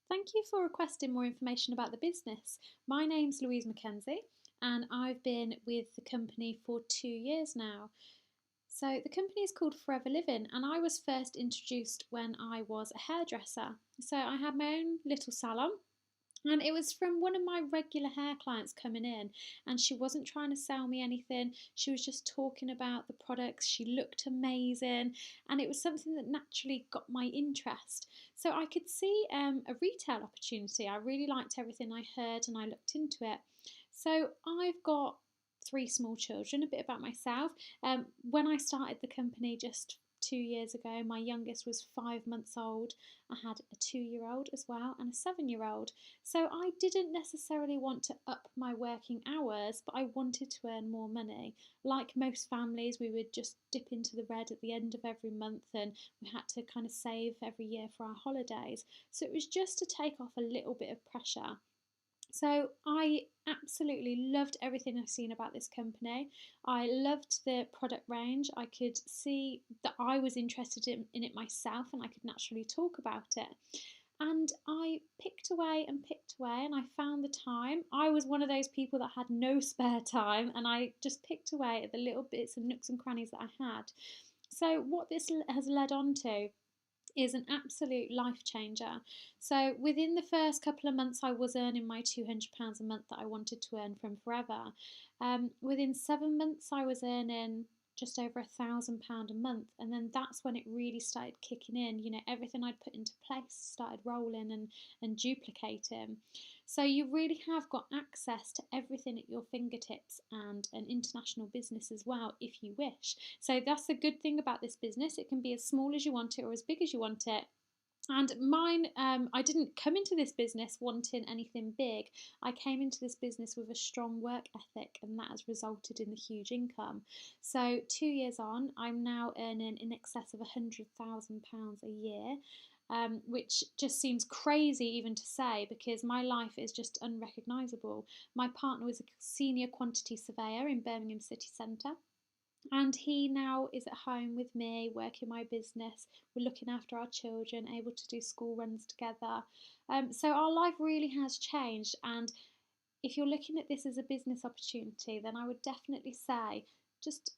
Thank you for requesting more information about the business. My name's Louise Mackenzie and I've been with the company for 2 years now. So, the company is called Forever Living, and I was first introduced when I was a hairdresser. So, I had my own little salon, and it was from one of my regular hair clients coming in, and she wasn't trying to sell me anything. She was just talking about the products. She looked amazing, and it was something that naturally got my interest. So I could see a retail opportunity. I really liked everything I heard, and I looked into it. So I've got three small children. A bit about myself. When I started the company just 2 years ago, my youngest was 5 months old. I had a 2 year old as well and a 7 year old. So I didn't necessarily want to up my working hours, but I wanted to earn more money. Like most families, we would just dip into the red at the end of every month, and we had to kind of save every year for our holidays. So it was just to take off a little bit of pressure. So I absolutely loved everything I've seen about this company. I loved the product range. I could see that I was interested in it myself and I could naturally talk about it. And I picked away and picked away, and I found the time. I was one of those people that had no spare time, and I just picked away at the little bits and nooks and crannies that I had. So, what this has led on to is an absolute life changer. So within the first couple of months, I was earning my £200 a month that I wanted to earn from Forever. Within 7 months, I was earning just over £1,000 a month, and then that's when it really started kicking in. You know, everything I'd put into place started rolling and duplicating. So you really have got access to everything at your fingertips, and an international business as well if you wish. So that's the good thing about this business. It can be as small as you want it or as big as you want it. And mine, I didn't come into this business wanting anything big. I came into this business with a strong work ethic, and that has resulted in the huge income. So, 2 years on, I'm now earning in excess of £100,000 a year. Which just seems crazy even to say, because my life is just unrecognisable. My partner was a senior quantity surveyor in Birmingham city centre, and he now is at home with me, working my business. We're looking after our children, able to do school runs together. So our life really has changed. And if you're looking at this as a business opportunity, then I would definitely say just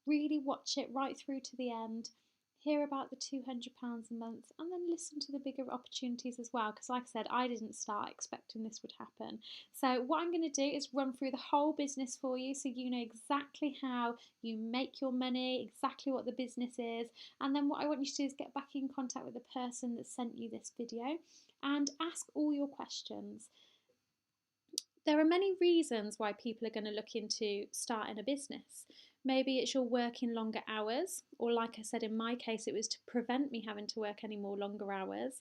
really watch it right through to the end. Hear about the £200 a month, and then listen to the bigger opportunities as well. Because, like I said, I didn't start expecting this would happen. So, what I'm going to do is run through the whole business for you so you know exactly how you make your money, exactly what the business is. And then, what I want you to do is get back in contact with the person that sent you this video and ask all your questions. There are many reasons why people are going to look into starting a business. Maybe it's you're working longer hours, or like I said, in my case, it was to prevent me having to work any more longer hours,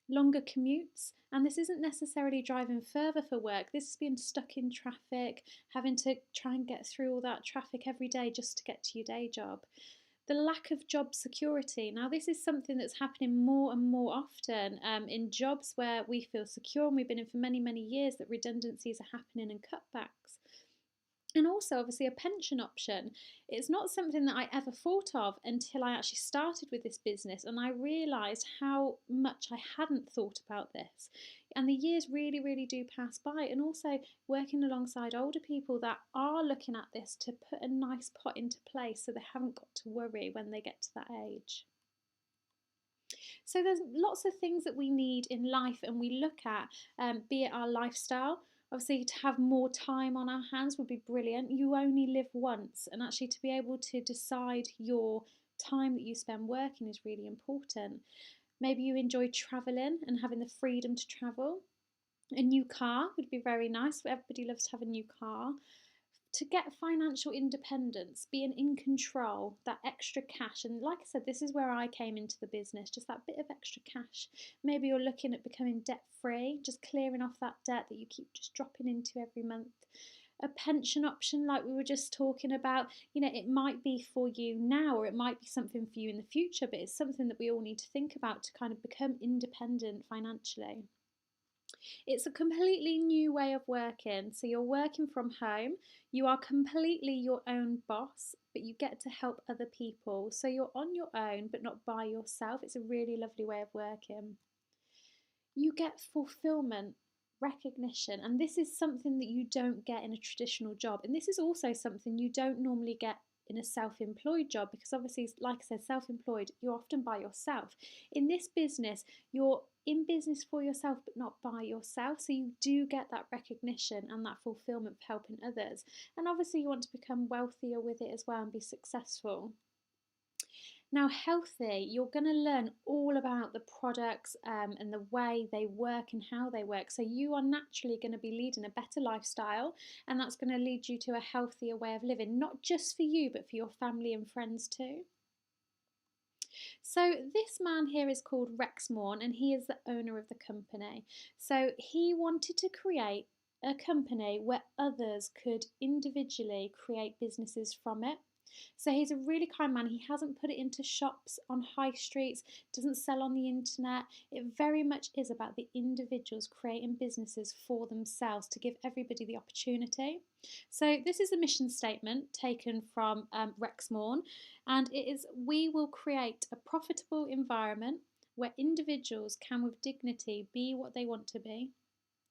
longer commutes, and this isn't necessarily driving further for work. This is being stuck in traffic, having to try and get through all that traffic every day just to get to your day job. The lack of job security. Now, this is something that's happening more and more often in jobs where we feel secure and we've been in for many, many years, that redundancies are happening and cutbacks. And also, obviously, a pension option. It's not something that I ever thought of until I actually started with this business, and I realised how much I hadn't thought about this. And the years really, really do pass by. And also, working alongside older people that are looking at this to put a nice pot into place so they haven't got to worry when they get to that age. So there's lots of things that we need in life, and we look at, be it our lifestyle. Obviously, to have more time on our hands would be brilliant. You only live once, and actually to be able to decide your time that you spend working is really important. Maybe you enjoy travelling and having the freedom to travel. A new car would be very nice. Everybody loves to have a new car. To get financial independence, being in control, that extra cash. And like I said, this is where I came into the business, just that bit of extra cash. Maybe you're looking at becoming debt free, just clearing off that debt that you keep just dropping into every month. A pension option, like we were just talking about, it might be for you now, or it might be something for you in the future, but it's something that we all need to think about to kind of become independent financially. It's a completely new way of working. So you're working from home, you are completely your own boss, but you get to help other people. So you're on your own, but not by yourself. It's a really lovely way of working. You get fulfillment, recognition, and this is something that you don't get in a traditional job. And this is also something you don't normally get in a self-employed job, because obviously, like I said, self-employed, you're often by yourself. In this business, you're in business for yourself but not by yourself, so you do get that recognition and that fulfillment for helping others. And obviously you want to become wealthier with it as well and be successful. Now, healthy, you're going to learn all about the products and the way they work and how they work. So, you are naturally going to be leading a better lifestyle, and that's going to lead you to a healthier way of living, not just for you, but for your family and friends too. So, this man here is called Rex Morn, and he is the owner of the company. So, he wanted to create a company where others could individually create businesses from it. So he's a really kind man. He hasn't put it into shops on high streets, doesn't sell on the internet. It very much is about the individuals creating businesses for themselves to give everybody the opportunity. So this is a mission statement taken from Rex Morn, and it is: we will create a profitable environment where individuals can with dignity be what they want to be,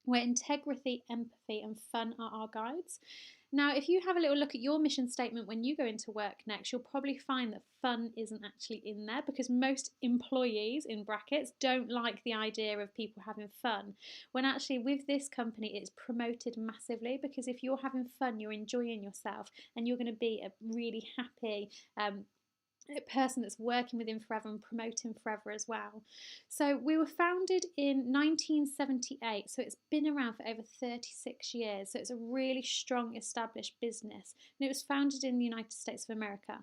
where integrity, empathy, and fun are our guides. Now, if you have a little look at your mission statement when you go into work next, you'll probably find that fun isn't actually in there, because most employees, in brackets, don't like the idea of people having fun. When actually with this company, it's promoted massively, because if you're having fun, you're enjoying yourself, and you're going to be a really happy a person that's working with him forever and promoting forever as well. So we were founded in 1978, so it's been around for over 36 years. So it's a really strong established business, and it was founded in the United States of America.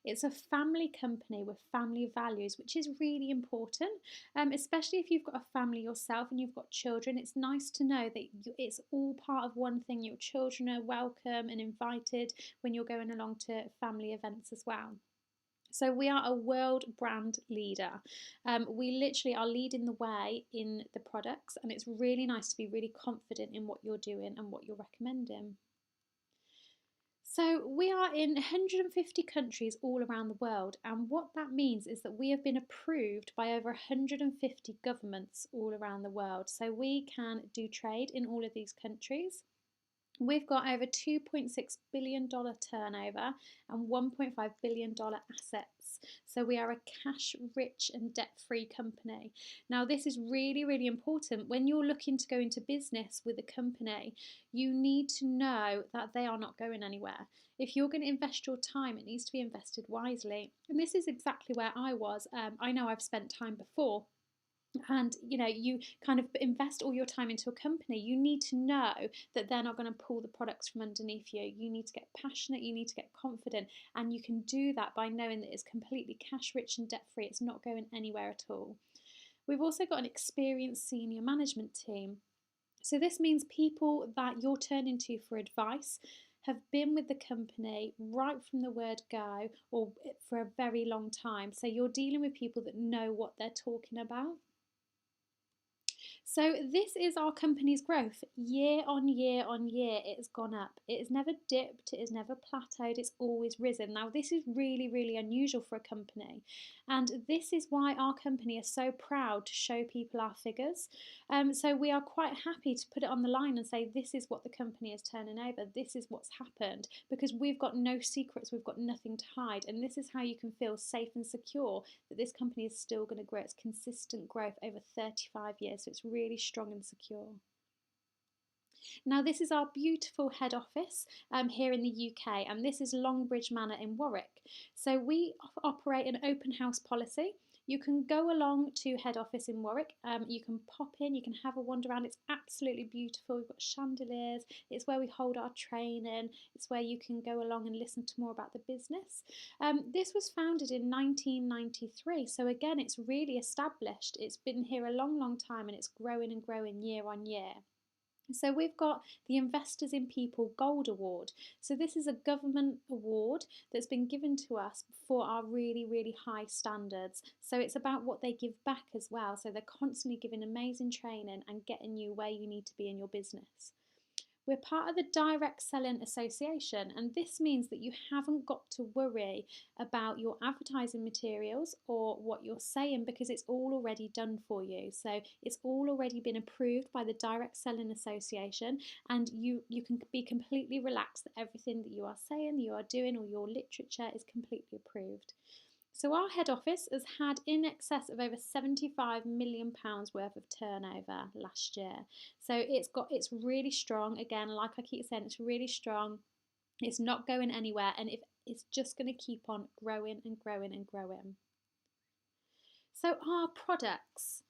It's a family company with family values, which is really important, especially if you've got a family yourself and you've got children. It's nice to know that it's all part of one thing. Your children are welcome and invited when you're going along to family events as well. So we are a world brand leader. We literally are leading the way in the products, and it's really nice to be really confident in what you're doing and what you're recommending. So we are in 150 countries all around the world, and what that means is that we have been approved by over 150 governments all around the world. So we can do trade in all of these countries. We've got over $2.6 billion turnover and $1.5 billion assets. So we are a cash rich and debt free company. Now, this is really, really important. When you're looking to go into business with a company, you need to know that they are not going anywhere. If you're going to invest your time, it needs to be invested wisely. And this is exactly where I was. I know I've spent time before, and you kind of invest all your time into a company. You need to know that they're not going to pull the products from underneath you. You need to get passionate, you need to get confident, and you can do that by knowing that it's completely cash rich and debt free. It's not going anywhere at all. We've also got an experienced senior management team. So this means people that you're turning to for advice have been with the company right from the word go, or for a very long time. So you're dealing with people that know what they're talking about. So this is our company's growth. Year on year on year, it has gone up. It has never dipped, it has never plateaued, it's always risen. Now, this is really, really unusual for a company. And this is why our company is so proud to show people our figures. So we are quite happy to put it on the line and say, this is what the company is turning over, this is what's happened, because we've got no secrets, we've got nothing to hide. And this is how you can feel safe and secure that this company is still going to grow. It's consistent growth over 35 years. So it's really strong and secure. Now, this is our beautiful head office here in the UK, and this is Longbridge Manor in Warwick. So we operate an open house policy. You can go along to head office in Warwick, you can pop in, you can have a wander around. It's absolutely beautiful. We've got chandeliers, it's where we hold our training, it's where you can go along and listen to more about the business. This was founded in 1993, so again, it's really established. It's been here a long, long time, and it's growing and growing year on year. So we've got the Investors in People Gold Award. So this is a government award that's been given to us for our really, really high standards. So it's about what they give back as well. So they're constantly giving amazing training and getting you where you need to be in your business. We're part of the Direct Selling Association, and this means that you haven't got to worry about your advertising materials or what you're saying because it's all already done for you. So it's all already been approved by the Direct Selling Association, and you can be completely relaxed that everything that you are saying, you are doing, or your literature is completely approved. So our head office has had in excess of over £75 million worth of turnover last year. So it's really strong. Again, like I keep saying, it's really strong. It's not going anywhere, and it's just going to keep on growing and growing and growing. So our products.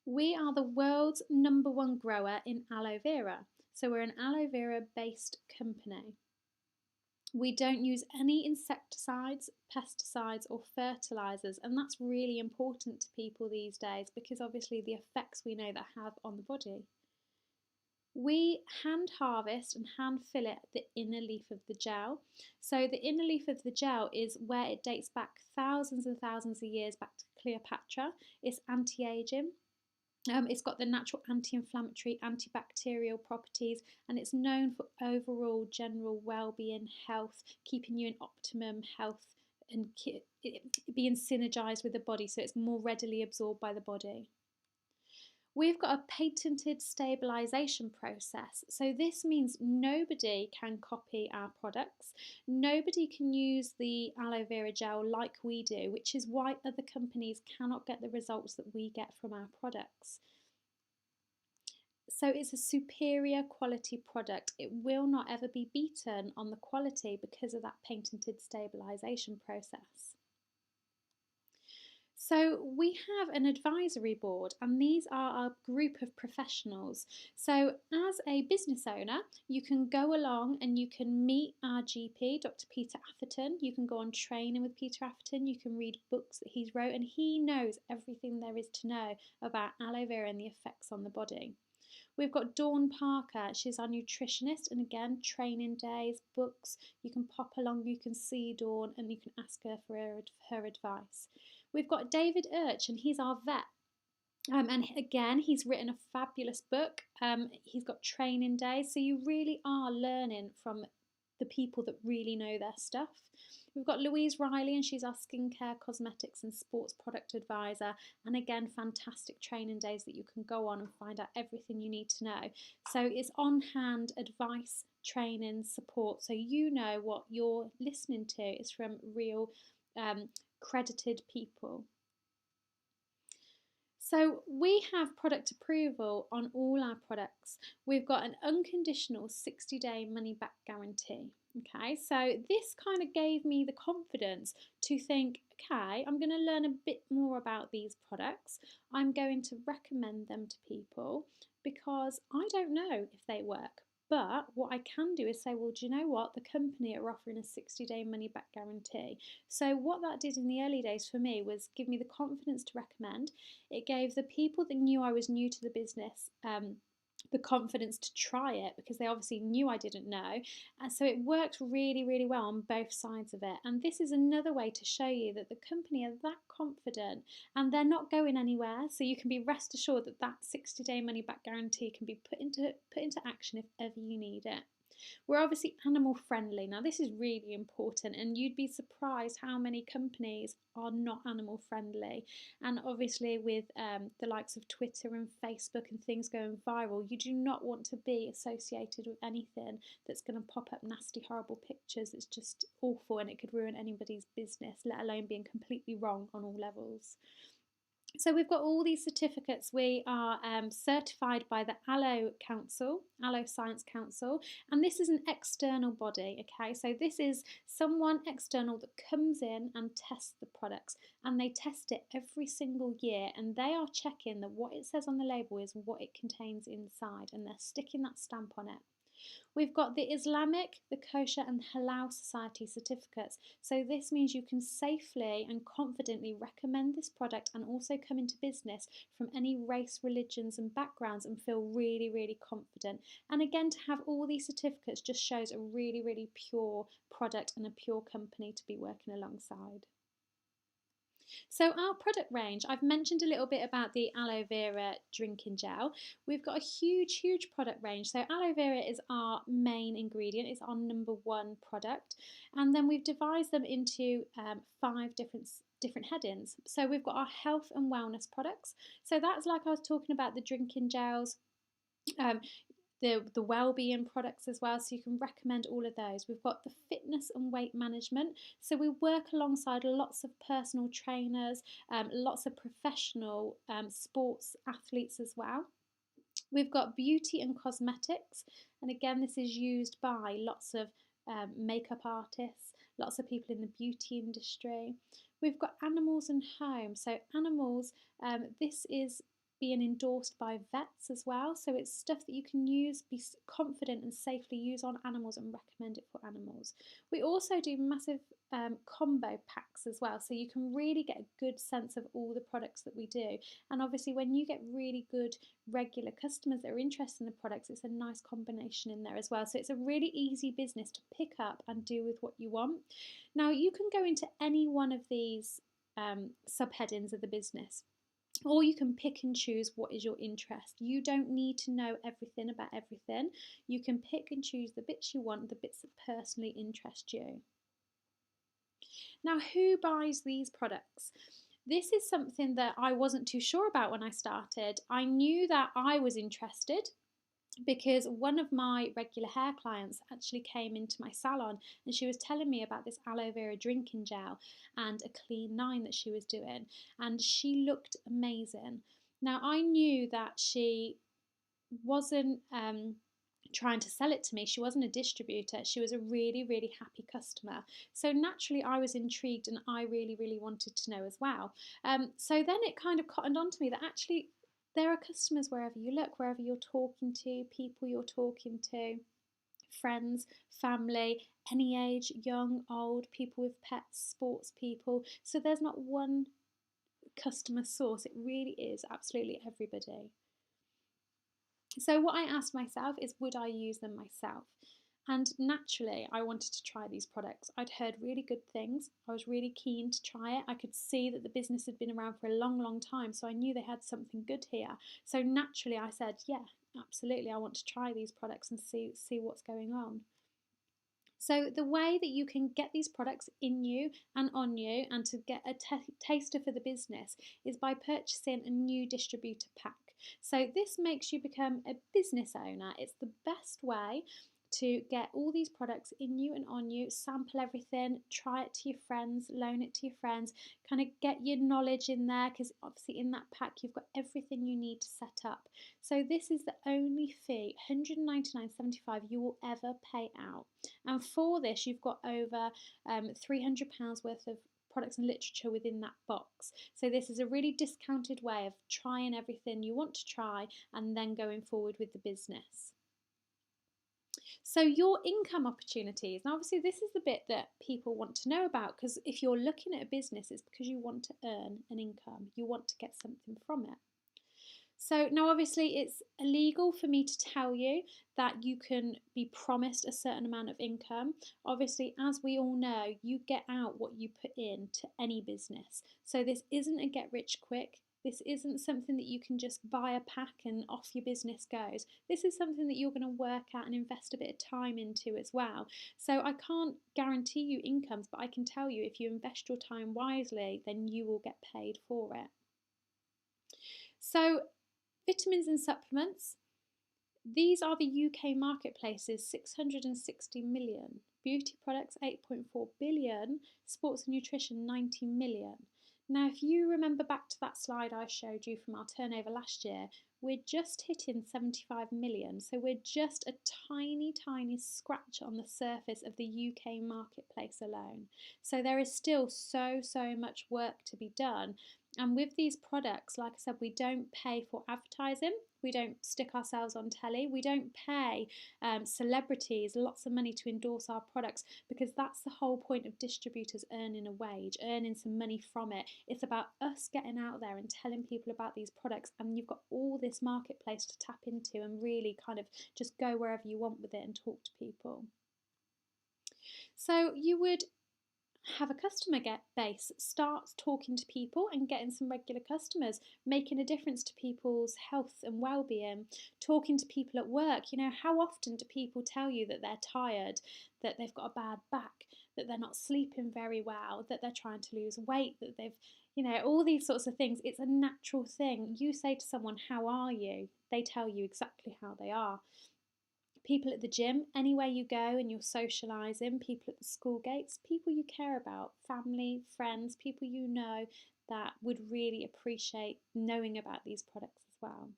We are the world's #1 grower in aloe vera. So we're an aloe vera based company. We don't use any insecticides, pesticides, or fertilizers, and that's really important to people these days because obviously the effects we know that have on the body. We hand harvest and hand fillet the inner leaf of the gel. So the inner leaf of the gel is where it dates back thousands and thousands of years back to Cleopatra. It's anti-aging. It's got the natural anti-inflammatory, antibacterial properties, and it's known for overall general well-being, health, keeping you in optimum health and being synergised with the body, so it's more readily absorbed by the body. We've got a patented stabilisation process. So this means nobody can copy our products. Nobody can use the aloe vera gel like we do, which is why other companies cannot get the results that we get from our products. So it's a superior quality product. It will not ever be beaten on the quality because of that patented stabilisation process. So we have an advisory board, and these are a group of professionals. So as a business owner, you can go along and you can meet our GP, Dr. Peter Atherton. You can go on training with Peter Atherton. You can read books that he's wrote, and he knows everything there is to know about aloe vera and the effects on the body. We've got Dawn Parker. She's our nutritionist, and again, training days, books. You can pop along, you can see Dawn, and you can ask her for her advice. We've got David Urch, and he's our vet. And again, he's written a fabulous book. He's got training days, so you really are learning from the people that really know their stuff. We've got Louise Riley, and she's our skincare, cosmetics and sports product advisor. And again, fantastic training days that you can go on and find out everything you need to know. So it's on-hand advice, training, support, so you know what you're listening to is from real credited people. So we have product approval on all our products. We've got an unconditional 60-day money back guarantee. Okay, so this kind of gave me the confidence to think, okay, I'm going to learn a bit more about these products. I'm going to recommend them to people because I don't know if they work. But what I can do is say, well, do you know what? The company are offering a 60-day money back guarantee. So what that did in the early days for me was give me the confidence to recommend. It gave the people that knew I was new to the business the confidence to try it because they obviously knew I didn't know. And so it worked really, really well on both sides of it. And this is another way to show you that the company are that confident and they're not going anywhere. So you can be rest assured that that 60-day money back guarantee can be put into action if ever you need it. We're obviously animal friendly. Now this is really important, and you'd be surprised how many companies are not animal friendly. And obviously with the likes of Twitter and Facebook and things going viral, you do not want to be associated with anything that's going to pop up nasty, horrible pictures. It's just awful, and it could ruin anybody's business, let alone being completely wrong on all levels. So we've got all these certificates. We are certified by the Aloe Science Council, and this is an external body, okay? So this is someone external that comes in and tests the products, and they test it every single year, and they are checking that what it says on the label is what it contains inside, and they're sticking that stamp on it. We've got the Islamic, the Kosher and Halal Society certificates. So this means you can safely and confidently recommend this product and also come into business from any race, religions and backgrounds and feel really, really confident. And again, to have all these certificates just shows a really, really pure product and a pure company to be working alongside. So our product range, I've mentioned a little bit about the aloe vera drinking gel. We've got a huge product range. So aloe vera is our main ingredient, it's our number one product. And then we've divided them into five different headings. So we've got our health and wellness products. So that's like I was talking about the drinking gels. Um, the well-being products as well, so you can recommend all of those. We've got the fitness and weight management, so we work alongside lots of personal trainers, lots of professional sports athletes as well. We've got beauty and cosmetics, and again this is used by lots of makeup artists, lots of people in the beauty industry. We've got animals and home, so animals, this is being endorsed by vets as well, so it's stuff that you can use, be confident and safely use on animals and recommend it for animals. We also do massive combo packs as well, so you can really get a good sense of all the products that we do. And obviously when you get really good regular customers that are interested in the products, it's a nice combination in there as well, so it's a really easy business to pick up and do with what you want. Now you can go into any one of these subheadings of the business, or you can pick and choose what is your interest. You don't need to know everything about everything. You can pick and choose the bits you want, the bits that personally interest you. Now, who buys these products? This is something that I wasn't too sure about when I started. I knew that I was interested because one of my regular hair clients actually came into my salon and she was telling me about this aloe vera drinking gel and a clean 9 that she was doing, and she looked amazing. Now I knew that she wasn't trying to sell it to me, she wasn't a distributor, she was a really happy customer, so naturally I was intrigued and I really wanted to know as well. So then it kind of cottoned on to me that actually there are customers wherever you look, wherever you're talking to, people you're talking to, friends, family, any age, young, old, people with pets, sports people. So there's not one customer source, it really is absolutely everybody. So what I asked myself is, would I use them myself? And naturally, I wanted to try these products. I'd heard really good things. I was really keen to try it. I could see that the business had been around for a long time, so I knew they had something good here. So naturally, I said, yeah, absolutely, I want to try these products and see what's going on. So the way that you can get these products in you and on you and to get a taster for the business is by purchasing a new distributor pack. So this makes you become a business owner. It's the best way to get all these products in you and on you, sample everything, try it to your friends, loan it to your friends, kind of get your knowledge in there, because obviously in that pack you've got everything you need to set up. So this is the only fee, £199.75, you will ever pay out. And for this you've got over £300 worth of products and literature within that box. So this is a really discounted way of trying everything you want to try and then going forward with the business. So your income opportunities. Now obviously this is the bit that people want to know about, because if you're looking at a business, it's because you want to earn an income. You want to get something from it. So now obviously it's illegal for me to tell you that you can be promised a certain amount of income. Obviously, as we all know, you get out what you put in to any business. So this isn't a get rich quick. This isn't something that you can just buy a pack and off your business goes. This is something that you're going to work at and invest a bit of time into as well. So I can't guarantee you incomes, but I can tell you if you invest your time wisely, then you will get paid for it. So vitamins and supplements. These are the UK marketplaces, 660 million. Beauty products, 8.4 billion. Sports and nutrition, 90 million. Now, if you remember back to that slide I showed you from our turnover last year, we're just hitting 75 million. So we're just a tiny scratch on the surface of the UK marketplace alone. So there is still so much work to be done. And with these products, like I said, we don't pay for advertising. We don't stick ourselves on telly. We don't pay celebrities lots of money to endorse our products, because that's the whole point of distributors earning a wage, earning some money from it. It's about us getting out there and telling people about these products, and you've got all this marketplace to tap into and really kind of just go wherever you want with it and talk to people. So you would have a customer base, start talking to people and getting some regular customers, making a difference to people's health and well-being, talking to people at work. How often do people tell you that they're tired, that they've got a bad back, that they're not sleeping very well, that they're trying to lose weight, that they've all these sorts of things. It's a natural thing. You say to someone, "How are you?" They tell you exactly how they are. People at the gym, anywhere you go and you're socialising, people at the school gates, people you care about, family, friends, people that would really appreciate knowing about these products as well.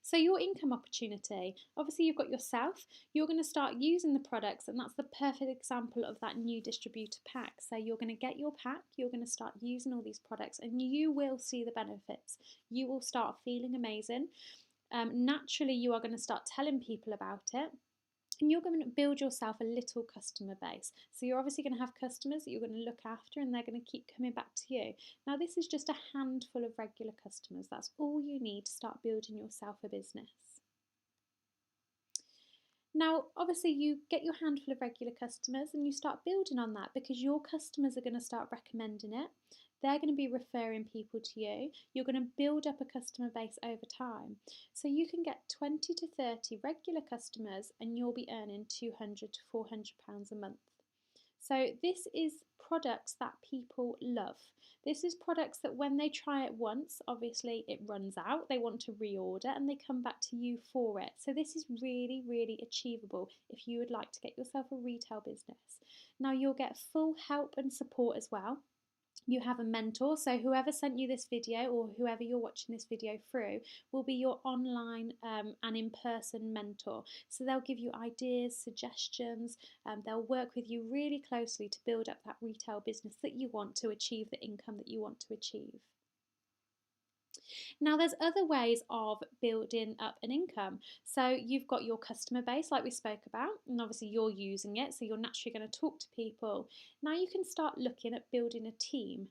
So your income opportunity, obviously you've got yourself, you're going to start using the products, and that's the perfect example of that new distributor pack. So you're going to get your pack, you're going to start using all these products, and you will see the benefits. You will start feeling amazing. Naturally, you are going to start telling people about it, and you're going to build yourself a little customer base. So you're obviously going to have customers that you're going to look after, and they're going to keep coming back to you. Now, this is just a handful of regular customers. That's all you need to start building yourself a business. Now, obviously, you get your handful of regular customers and you start building on that, because your customers are going to start recommending it. They're going to be referring people to you. You're going to build up a customer base over time. So you can get 20 to 30 regular customers and you'll be earning £200 to £400 a month. So this is products that people love. This is products that when they try it once, obviously it runs out, they want to reorder and they come back to you for it. So this is really, really achievable if you would like to get yourself a retail business. Now you'll get full help and support as well. You have a mentor, so whoever sent you this video or whoever you're watching this video through will be your online and in-person mentor. So they'll give you ideas, suggestions, they'll work with you really closely to build up that retail business that you want to achieve, the income that you want to achieve. Now, there's other ways of building up an income. So you've got your customer base, like we spoke about, and obviously you're using it, so you're naturally going to talk to people. Now you can start looking at building a team.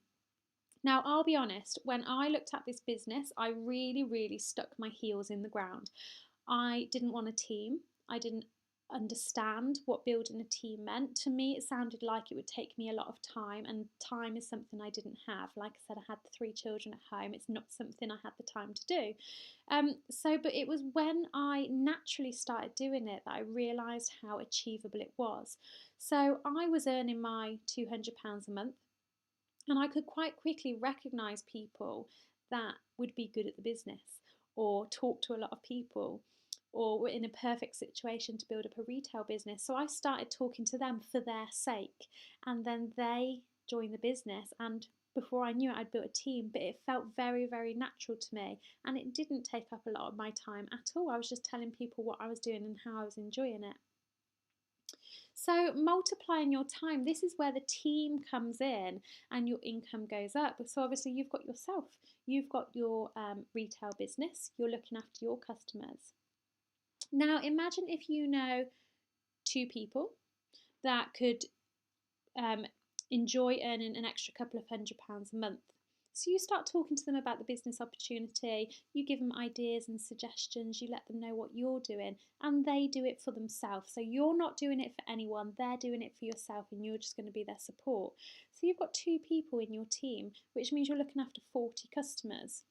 Now, I'll be honest, when I looked at this business, I really, really stuck my heels in the ground. I didn't want a team. I didn't understand what building a team meant. To me, it sounded like it would take me a lot of time, and time is something I didn't have. Like I said, I had 3 children at home. It's not something I had the time to do. But it was when I naturally started doing it that I realised how achievable it was. So I was earning my £200 a month, and I could quite quickly recognise people that would be good at the business or talk to a lot of people, or were in a perfect situation to build up a retail business. So I started talking to them for their sake, and then they joined the business, and before I knew it, I'd built a team. But it felt very, very natural to me, and it didn't take up a lot of my time at all. I was just telling people what I was doing and how I was enjoying it. So multiplying your time, this is where the team comes in and your income goes up. So obviously you've got yourself, you've got your retail business, you're looking after your customers. Now imagine if you know 2 people that could enjoy earning an extra couple of £100 a month. So you start talking to them about the business opportunity, you give them ideas and suggestions, you let them know what you're doing, and they do it for themselves. So you're not doing it for anyone, they're doing it for yourself, and you're just going to be their support. So you've got 2 people in your team, which means you're looking after 40 customers.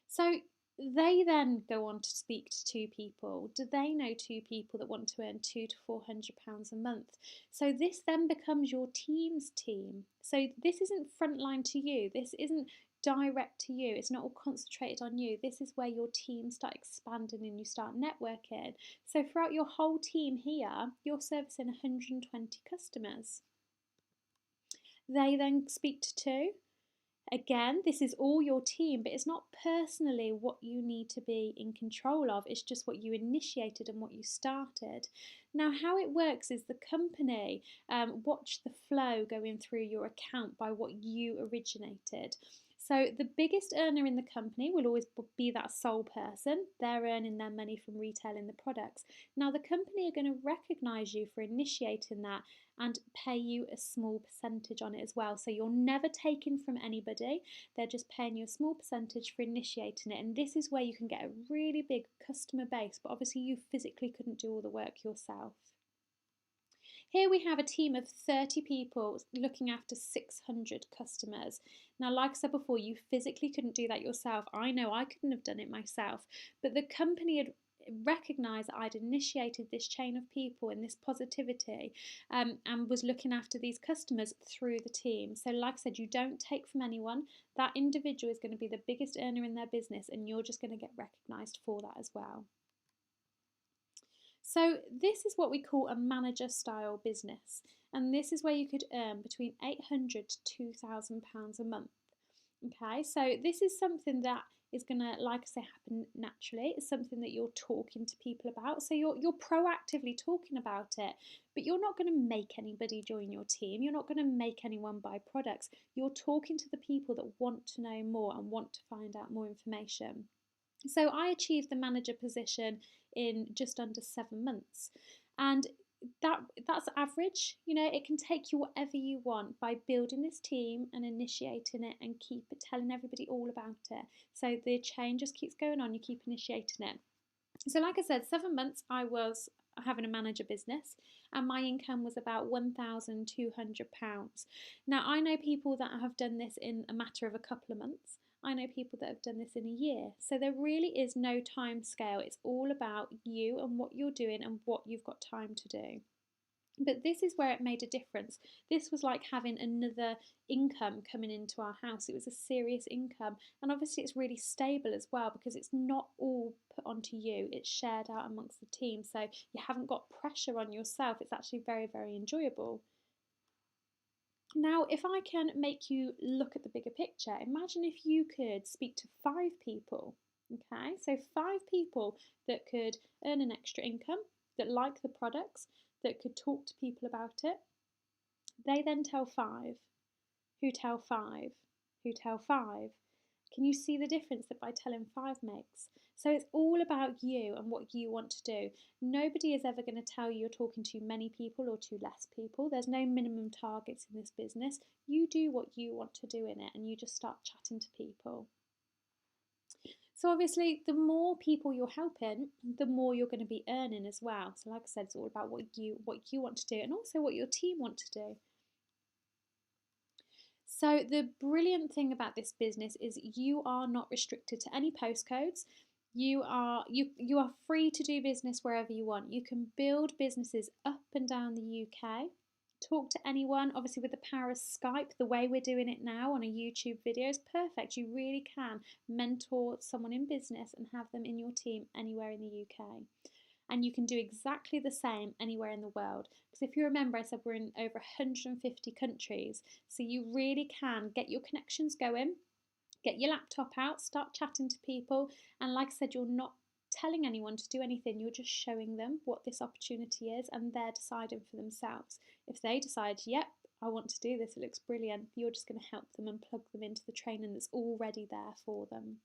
So they then go on to speak to 2 people. Do they know 2 people that want to earn £200 to £400 a month? So this then becomes your team's team. So this isn't frontline to you. This isn't direct to you. It's not all concentrated on you. This is where your team start expanding and you start networking. So throughout your whole team here, you're servicing 120 customers. They then speak to 2. Again, this is all your team, but it's not personally what you need to be in control of. It's just what you initiated and what you started. Now, how it works is the company watch the flow going through your account by what you originated. So the biggest earner in the company will always be that sole person. They're earning their money from retailing the products. Now the company are going to recognise you for initiating that and pay you a small percentage on it as well. So you're never taking from anybody. They're just paying you a small percentage for initiating it. And this is where you can get a really big customer base, but obviously you physically couldn't do all the work yourself. Here we have a team of 30 people looking after 600 customers. Now, like I said before, you physically couldn't do that yourself. I know I couldn't have done it myself, but the company had recognised that I'd initiated this chain of people and this positivity, and was looking after these customers through the team. So, like I said, you don't take from anyone. That individual is going to be the biggest earner in their business, and you're just going to get recognised for that as well. So this is what we call a manager style business, and this is where you could earn between £800 to £2,000 a month. Okay, so this is something that is going to, like I say, happen naturally. It's something that you're talking to people about, so you're proactively talking about it, but you're not going to make anybody join your team. You're not going to make anyone buy products. You're talking to the people that want to know more and want to find out more information. So I achieved the manager position in just under 7 months, and that's average. You know, it can take you whatever you want by building this team and initiating it and keep telling everybody all about it. So the chain just keeps going on. You keep initiating it. So, like I said, 7 months I was having a manager business, and my income was about £1,200. Now, I know people that have done this in a matter of a couple of months. I know people that have done this in a year. So there really is no time scale. It's all about you and what you're doing and what you've got time to do. But this is where it made a difference. This was like having another income coming into our house. It was a serious income. And obviously it's really stable as well, because it's not all put onto you. It's shared out amongst the team. So you haven't got pressure on yourself. It's actually very, very enjoyable. Now, if I can make you look at the bigger picture, imagine if you could speak to 5 people, okay? So 5 people that could earn an extra income, that like the products, that could talk to people about it. They then tell 5, who tell 5, who tell 5. Can you see the difference that by telling 5 makes? So it's all about you and what you want to do. Nobody is ever going to tell you you're talking to many people or to less people. There's no minimum targets in this business. You do what you want to do in it, and you just start chatting to people. So obviously, the more people you're helping, the more you're going to be earning as well. So like I said, it's all about what you want to do, and also what your team want to do. So the brilliant thing about this business is you are not restricted to any postcodes. You are free to do business wherever you want. You can build businesses up and down the UK. Talk to anyone. Obviously, with the power of Skype, the way we're doing it now on a YouTube video is perfect. You really can mentor someone in business and have them in your team anywhere in the UK. And you can do exactly the same anywhere in the world. Because if you remember, I said we're in over 150 countries. So you really can get your connections going, get your laptop out, start chatting to people. And like I said, you're not telling anyone to do anything. You're just showing them what this opportunity is, and they're deciding for themselves. If they decide, yep, I want to do this, it looks brilliant, you're just going to help them and plug them into the training that's already there for them.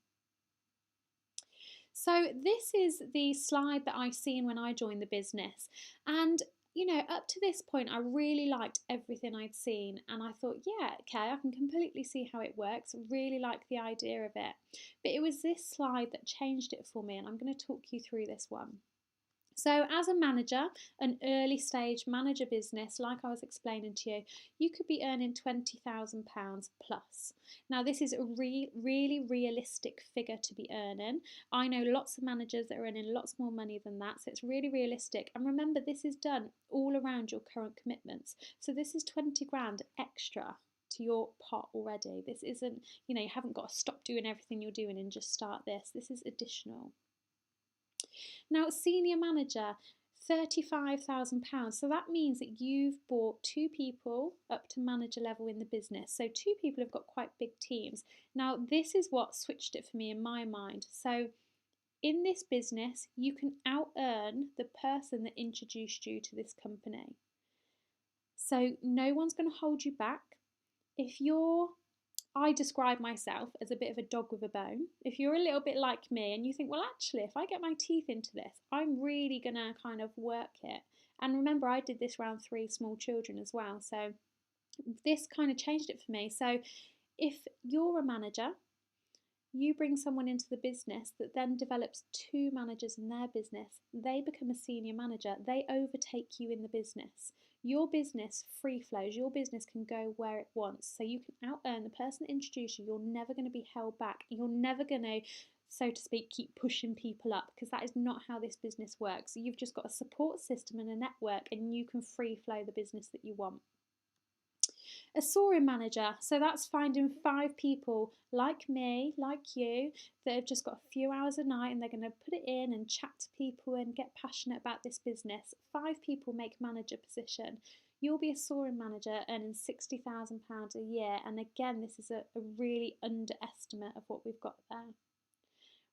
So this is the slide that I seen when I joined the business, and you know, up to this point I really liked everything I'd seen, and I thought, yeah, okay, I can completely see how it works, really like the idea of it. But it was this slide that changed it for me, and I'm going to talk you through this one. So as a manager, an early stage manager business, like I was explaining to you, you could be earning £20,000 plus. Now this is a really realistic figure to be earning. I know lots of managers that are earning lots more money than that, so it's really realistic. And remember, this is done all around your current commitments. So this is 20 grand extra to your pot already. This isn't, you know, you haven't got to stop doing everything you're doing and just start this. This is additional. Now, senior manager, £35,000. So that means that you've brought 2 people up to manager level in the business. So 2 people have got quite big teams. Now, this is what switched it for me in my mind. So in this business, you can out-earn the person that introduced you to this company. So no one's going to hold you back. I describe myself as a bit of a dog with a bone. If you're a little bit like me and you think, well, actually, if I get my teeth into this, I'm really going to kind of work it. And remember, I did this around 3 small children as well. So this kind of changed it for me. So if you're a manager, you bring someone into the business that then develops 2 managers in their business. They become a senior manager. They overtake you in the business. your business free flows, your business can go where it wants. So you can out earn the person that introduced you. You're never going to be held back. You're never going to, so to speak, keep pushing people up, because that is not how this business works. You've just got a support system and a network, and you can free flow the business that you want. A soaring manager, so that's finding 5 people like me, like you, that have just got a few hours a night and they're going to put it in and chat to people and get passionate about this business. 5 people make manager position. You'll be a soaring manager earning £60,000 a year, and again, this is a really underestimate of what we've got there.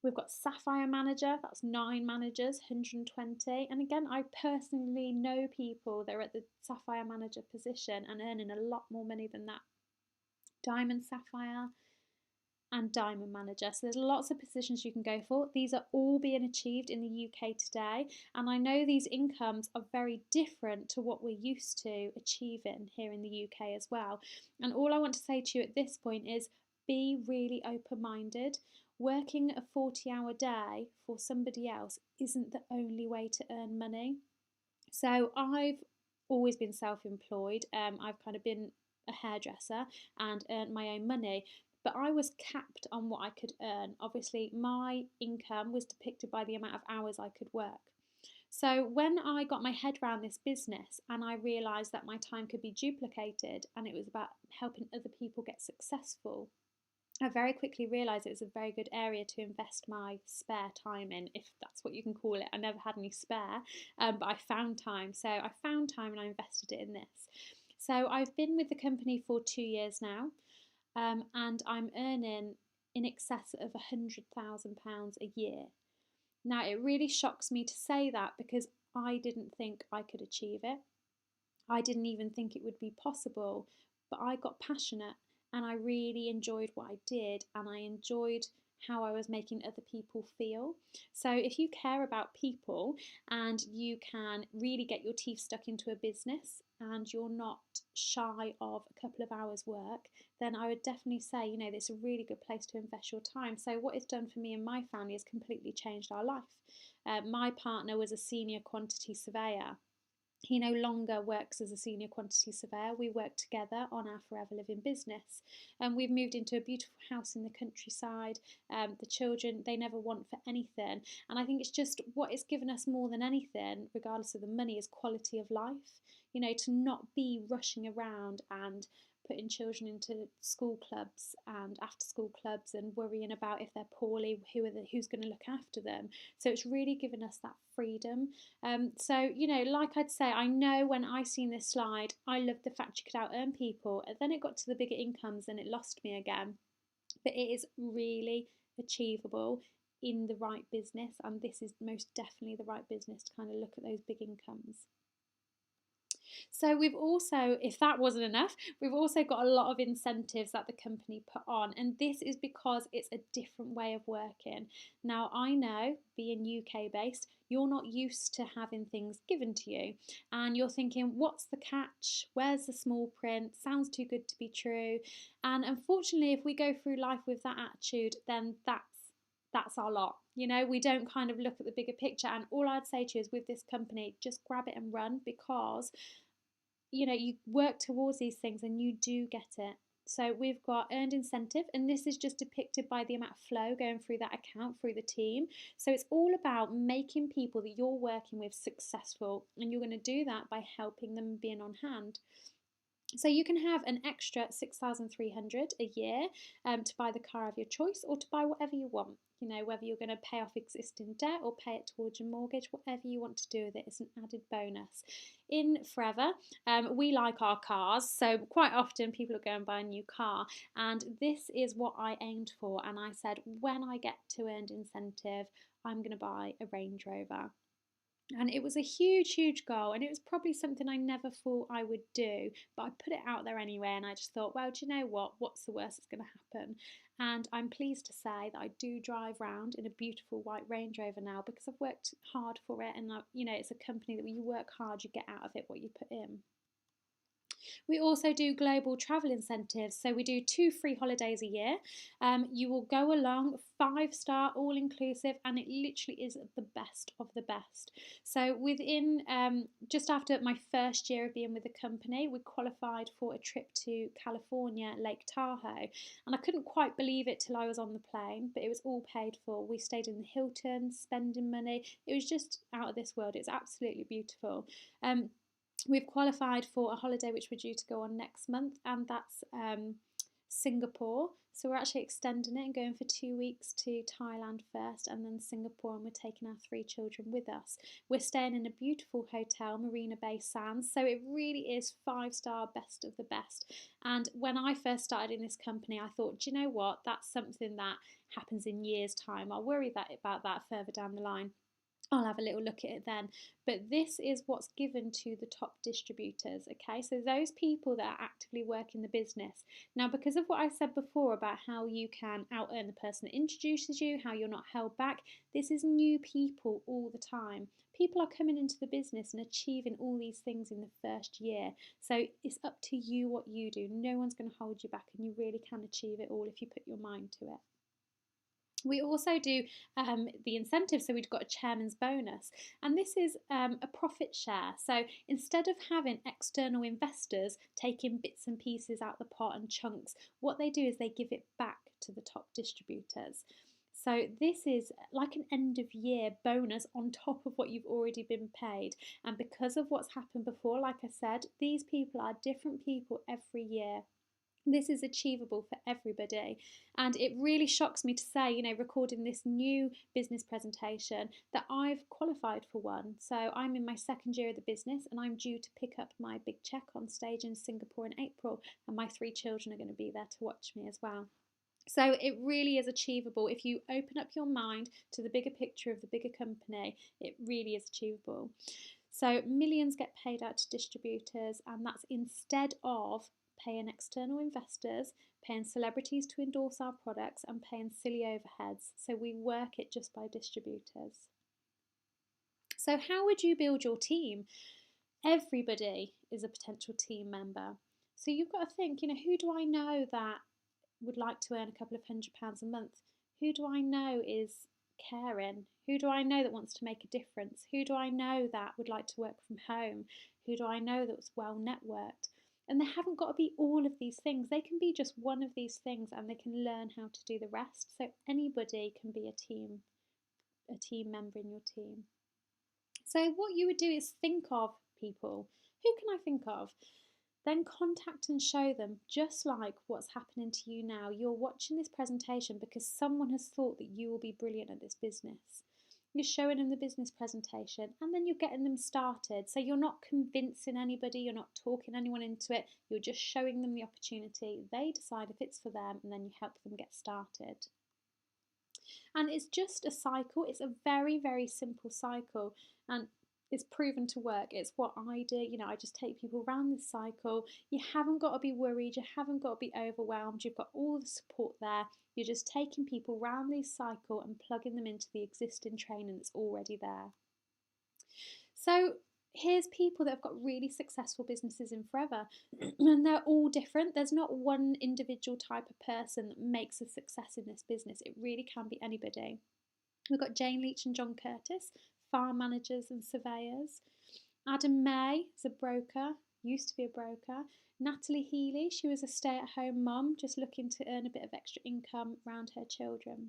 We've got Sapphire Manager, that's 9 managers, 120. And again, I personally know people that are at the Sapphire Manager position and earning a lot more money than that. Diamond Sapphire and Diamond Manager. So there's lots of positions you can go for. These are all being achieved in the UK today. And I know these incomes are very different to what we're used to achieving here in the UK as well. And all I want to say to you at this point is be really open-minded. Working a 40-hour day for somebody else isn't the only way to earn money. So I've always been self-employed. I've kind of been a hairdresser and earned my own money, but I was capped on what I could earn. Obviously, my income was depicted by the amount of hours I could work. So when I got my head around this business and I realised that my time could be duplicated and it was about helping other people get successful, I very quickly realised it was a very good area to invest my spare time in, if that's what you can call it. I never had any spare, but I found time. So I found time and I invested it in this. So I've been with the company for 2 years now, and I'm earning in excess of £100,000 a year. Now, it really shocks me to say that because I didn't think I could achieve it. I didn't even think it would be possible, but I got passionate and I really enjoyed what I did, and I enjoyed how I was making other people feel. So if you care about people and you can really get your teeth stuck into a business and you're not shy of a couple of hours work, then I would definitely say, it's a really good place to invest your time. So what it's done for me and my family has completely changed our life. My partner was a senior quantity surveyor. He no longer works as a senior quantity surveyor. We work together on our Forever Living business. And we've moved into a beautiful house in the countryside. The children, they never want for anything. And I think it's just what it's given us more than anything, regardless of the money, is quality of life. To not be rushing around and putting children into school clubs and after school clubs and worrying about if they're poorly, who's going to look after them. So it's really given us that freedom. So like I'd say, I know when I seen this slide, I loved the fact you could out earn people, and then it got to the bigger incomes and it lost me again. But it is really achievable in the right business, and this is most definitely the right business to kind of look at those big incomes. So we've also, if that wasn't enough, we've also got a lot of incentives that the company put on, and this is because it's a different way of working. Now, I know, being UK based, you're not used to having things given to you, and you're thinking, what's the catch? Where's the small print? Sounds too good to be true. And unfortunately, if we go through life with that attitude, then that's our lot. We don't kind of look at the bigger picture. And all I'd say to you is, with this company, just grab it and run, because you work towards these things and you do get it. So we've got earned incentive, and this is just depicted by the amount of flow going through that account, through the team. So it's all about making people that you're working with successful, and you're going to do that by helping them, being on hand. So you can have an extra $6,300 a year to buy the car of your choice, or to buy whatever you want. Whether you're going to pay off existing debt or pay it towards your mortgage, whatever you want to do with it is an added bonus. In Forever, we like our cars, so quite often people are going to buy a new car, and this is what I aimed for. And I said, when I get to earned incentive, I'm going to buy a Range Rover. And it was a huge, huge goal, and it was probably something I never thought I would do, but I put it out there anyway, and I just thought, well, do you know what? What's the worst that's going to happen? And I'm pleased to say that I do drive around in a beautiful white Range Rover now, because I've worked hard for it, and it's a company that when you work hard, you get out of it what you put in. We also do global travel incentives. So we do 2 free holidays a year. You will go along, 5-star, all inclusive, and it literally is the best of the best. So within just after my first year of being with the company, we qualified for a trip to California, Lake Tahoe. And I couldn't quite believe it till I was on the plane, but it was all paid for. We stayed in the Hilton, spending money. It was just out of this world. It's absolutely beautiful. We've qualified for a holiday which we're due to go on next month, and that's Singapore. So we're actually extending it and going for 2 weeks to Thailand first and then Singapore, and we're taking our 3 children with us. We're staying in a beautiful hotel, Marina Bay Sands, so it really is 5-star, best of the best. And when I first started in this company, I thought, do you know what, that's something that happens in years' time. I'll worry about that further down the line. I'll have a little look at it then. But this is what's given to the top distributors, okay? So those people that are actively working the business. Now, because of what I said before about how you can out-earn the person that introduces you, how you're not held back, this is new people all the time. People are coming into the business and achieving all these things in the first year. So it's up to you what you do. No one's going to hold you back, and you really can achieve it all if you put your mind to it. We also do the incentive, so we've got a chairman's bonus, and this is a profit share. So instead of having external investors taking bits and pieces out the pot and chunks, what they do is they give it back to the top distributors. So this is like an end of year bonus on top of what you've already been paid. And because of what's happened before, like I said, these people are different people every year. This is achievable for everybody, and it really shocks me to say, recording this new business presentation, that I've qualified for one. So I'm in my second year of the business, and I'm due to pick up my big check on stage in Singapore in April, and my 3 children are going to be there to watch me as well. So it really is achievable. If you open up your mind to the bigger picture of the bigger company, it really is achievable. So millions get paid out to distributors, and that's instead of paying external investors, paying celebrities to endorse our products, and paying silly overheads. So we work it just by distributors. So how would you build your team? Everybody is a potential team member. So you've got to think, who do I know that would like to earn a couple of £100 a month? Who do I know is caring? Who do I know that wants to make a difference? Who do I know that would like to work from home? Who do I know that's well networked? And they haven't got to be all of these things. They can be just one of these things, and they can learn how to do the rest. So anybody can be a team member in your team. So what you would do is think of people. Who can I think of? Then contact and show them, just like what's happening to you now. You're watching this presentation because someone has thought that you will be brilliant at this business. You're showing them the business presentation, and then you're getting them started. So you're not convincing anybody, you're not talking anyone into it, you're just showing them the opportunity. They decide if it's for them, and then you help them get started. And it's just a cycle. It's a very, very simple cycle, and it's proven to work. It's what I do. I just take people around this cycle. You haven't got to be worried. You haven't got to be overwhelmed. You've got all the support there. You're just taking people around this cycle and plugging them into the existing training that's already there. So here's people that have got really successful businesses in forever, and they're all different. There's not one individual type of person that makes a success in this business. It really can be anybody. We've got Jane Leach and John Curtis, farm managers and surveyors. Adam May is a broker, used to be a broker. Natalie Healy, she was a stay-at-home mum, just looking to earn a bit of extra income around her children.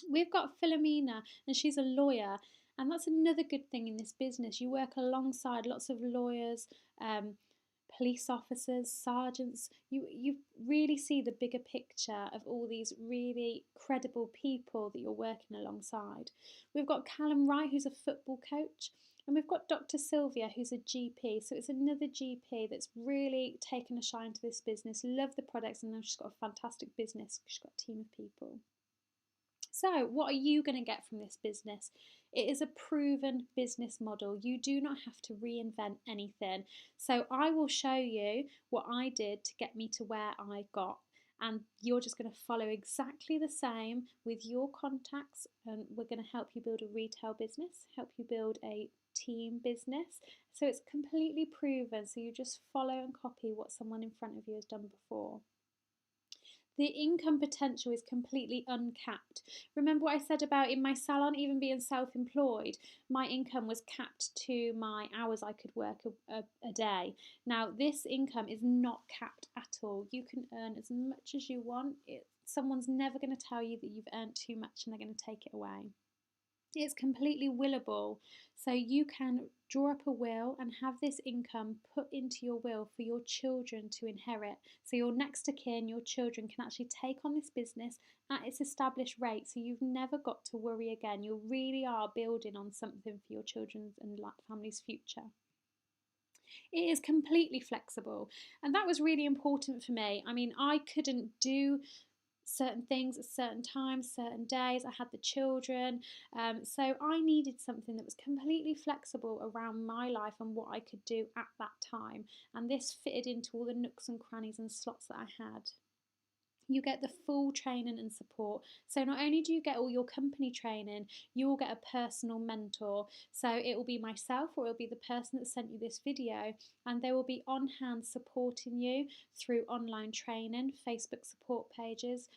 We've got Philomena, and she's a lawyer, and that's another good thing in this business. You work alongside lots of lawyers, police officers, sergeants. You really see the bigger picture of all these really credible people that you're working alongside. We've got Callum Wright, who's a football coach, and we've got Dr. Sylvia, who's a GP. So it's another GP that's really taken a shine to this business, love the products, and now she's got a fantastic business. She's got a team of people. So what are you going to get from this business? It is a proven business model. You do not have to reinvent anything. So I will show you what I did to get me to where I got. And you're just going to follow exactly the same with your contacts. And we're going to help you build a retail business, help you build a team business. So it's completely proven. So you just follow and copy what someone in front of you has done before. The income potential is completely uncapped. Remember what I said about in my salon, even being self-employed, my income was capped to my hours I could work a day. Now, this income is not capped at all. You can earn as much as you want. Someone's never going to tell you that you've earned too much and they're going to take it away. It's completely willable, so you can draw up a will and have this income put into your will for your children to inherit. So your next of kin, your children, can actually take on this business at its established rate, so you've never got to worry again. You really are building on something for your children's and family's future. It is completely flexible, and that was really important for me. I mean, I couldn't do certain things at certain times, certain days. I had the children, so I needed something that was completely flexible around my life and what I could do at that time. And this fitted into all the nooks and crannies and slots that I had. You get the full training and support. So not only do you get all your company training, you will get a personal mentor. So it will be myself, or it will be the person that sent you this video, and they will be on hand supporting you through online training, Facebook support pages,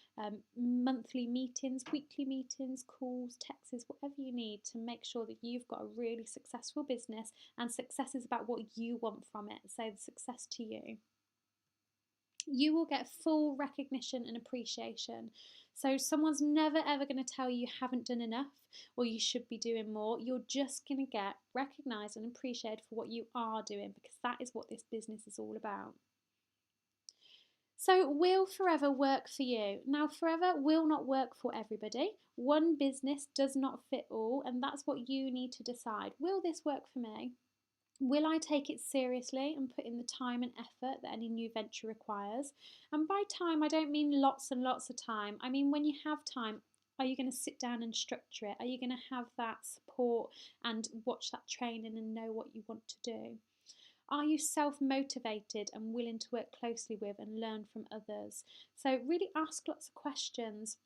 monthly meetings, weekly meetings, calls, texts, whatever you need to make sure that you've got a really successful business, and success is about what you want from it. So the success to you. You will get full recognition and appreciation. So someone's never ever going to tell you haven't done enough or you should be doing more. You're just going to get recognised and appreciated for what you are doing, because that is what this business is all about. So will Forever work for you? Now, Forever will not work for everybody. One business does not fit all, and that's what you need to decide. Will this work for me? Will I take it seriously and put in the time and effort that any new venture requires? And by time, I don't mean lots and lots of time. I mean, when you have time, are you going to sit down and structure it? Are you going to have that support and watch that training and know what you want to do? Are you self-motivated and willing to work closely with and learn from others? So really ask lots of questions.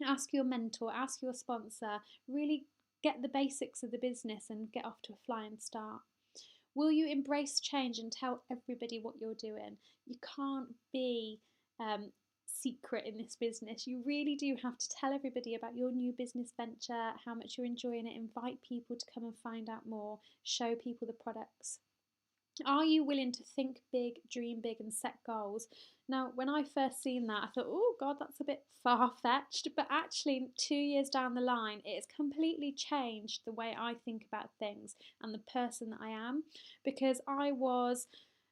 Ask your mentor, ask your sponsor, really get the basics of the business and get off to a flying start. Will you embrace change and tell everybody what you're doing? You can't be secret in this business. You really do have to tell everybody about your new business venture, how much you're enjoying it, invite people to come and find out more, show people the products. Are you willing to think big, dream big and set goals? Now, when I first seen that, I thought, oh God, that's a bit far-fetched. But actually, 2 years down the line, it has completely changed the way I think about things and the person that I am. Because I was,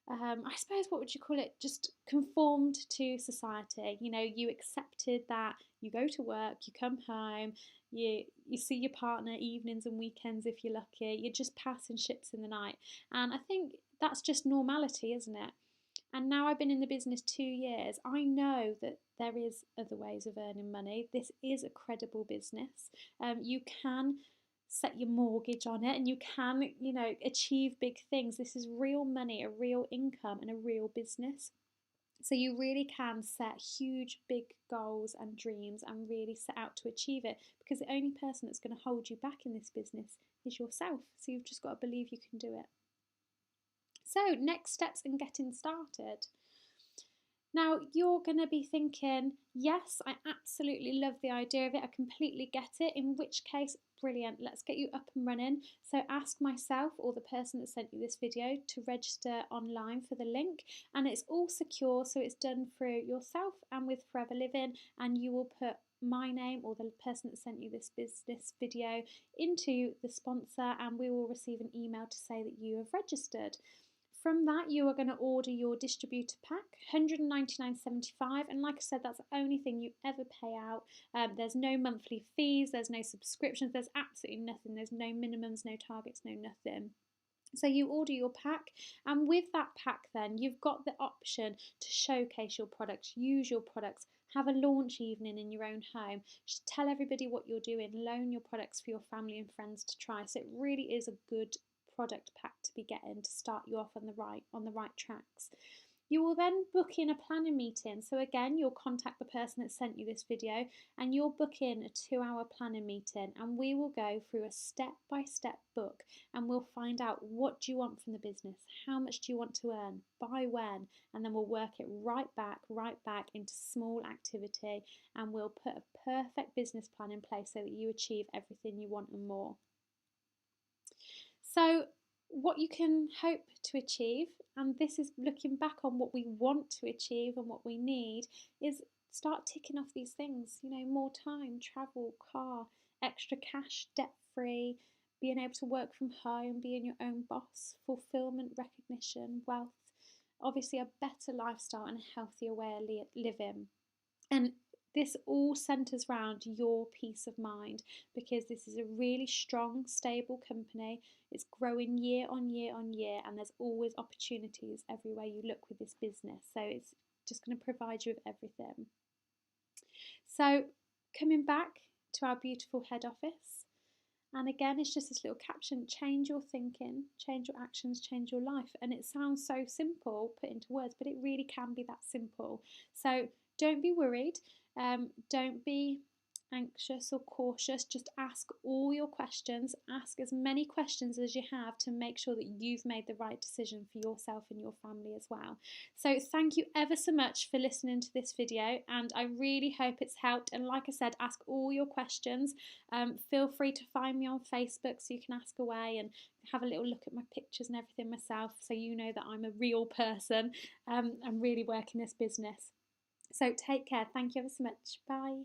I suppose, what would you call it, just conformed to society. You know, you accepted that you go to work, you come home, you see your partner evenings and weekends if you're lucky. You're just passing ships in the night. And I think that's just normality, isn't it? And now I've been in the business 2 years. I know that there is other ways of earning money. This is a credible business. You can set your mortgage on it and you can, you know, achieve big things. This is real money, a real income and a real business. So you really can set huge, big goals and dreams and really set out to achieve it, because the only person that's going to hold you back in this business is yourself. So you've just got to believe you can do it. So next steps in getting started. Now you're going to be thinking, yes, I absolutely love the idea of it. I completely get it. In which case, brilliant. Let's get you up and running. So ask myself or the person that sent you this video to register online for the link, and it's all secure. So it's done through yourself and with Forever Living, and you will put my name or the person that sent you this video into the sponsor, and we will receive an email to say that you have registered. From that, you are going to order your distributor pack, $199.75, and like I said, that's the only thing you ever pay out. There's no monthly fees, there's no subscriptions, there's absolutely nothing, there's no minimums, no targets, no nothing. So you order your pack, and with that pack then, you've got the option to showcase your products, use your products, have a launch evening in your own home, just tell everybody what you're doing, loan your products for your family and friends to try. So it really is a good product pack to be getting to start you off on the right tracks. You will then book in a planning meeting. So again, you'll contact the person that sent you this video and you'll book in a 2-hour planning meeting, and we will go through a step-by-step book and we'll find out what do you want from the business, how much do you want to earn, by when, and then we'll work it right back into small activity, and we'll put a perfect business plan in place so that you achieve everything you want and more. So what you can hope to achieve, and this is looking back on what we want to achieve and what we need, is start ticking off these things. More time, travel, car, extra cash, debt free, being able to work from home, being your own boss, fulfillment, recognition, wealth, obviously a better lifestyle and a healthier way of living. And this all centres around your peace of mind, because this is a really strong, stable company. It's growing year on year on year, and there's always opportunities everywhere you look with this business. So it's just going to provide you with everything. So coming back to our beautiful head office, and again, it's just this little caption: change your thinking, change your actions, change your life. And it sounds so simple put into words, but it really can be that simple. So don't be worried. Don't be anxious or cautious. Just ask all your questions. Ask as many questions as you have to make sure that you've made the right decision for yourself and your family as well. So thank you ever so much for listening to this video, and I really hope it's helped. And like I said, ask all your questions. Feel free to find me on Facebook so you can ask away and have a little look at my pictures and everything myself, so you know that I'm a real person. I'm really working this business. So take care. Thank you ever so much. Bye.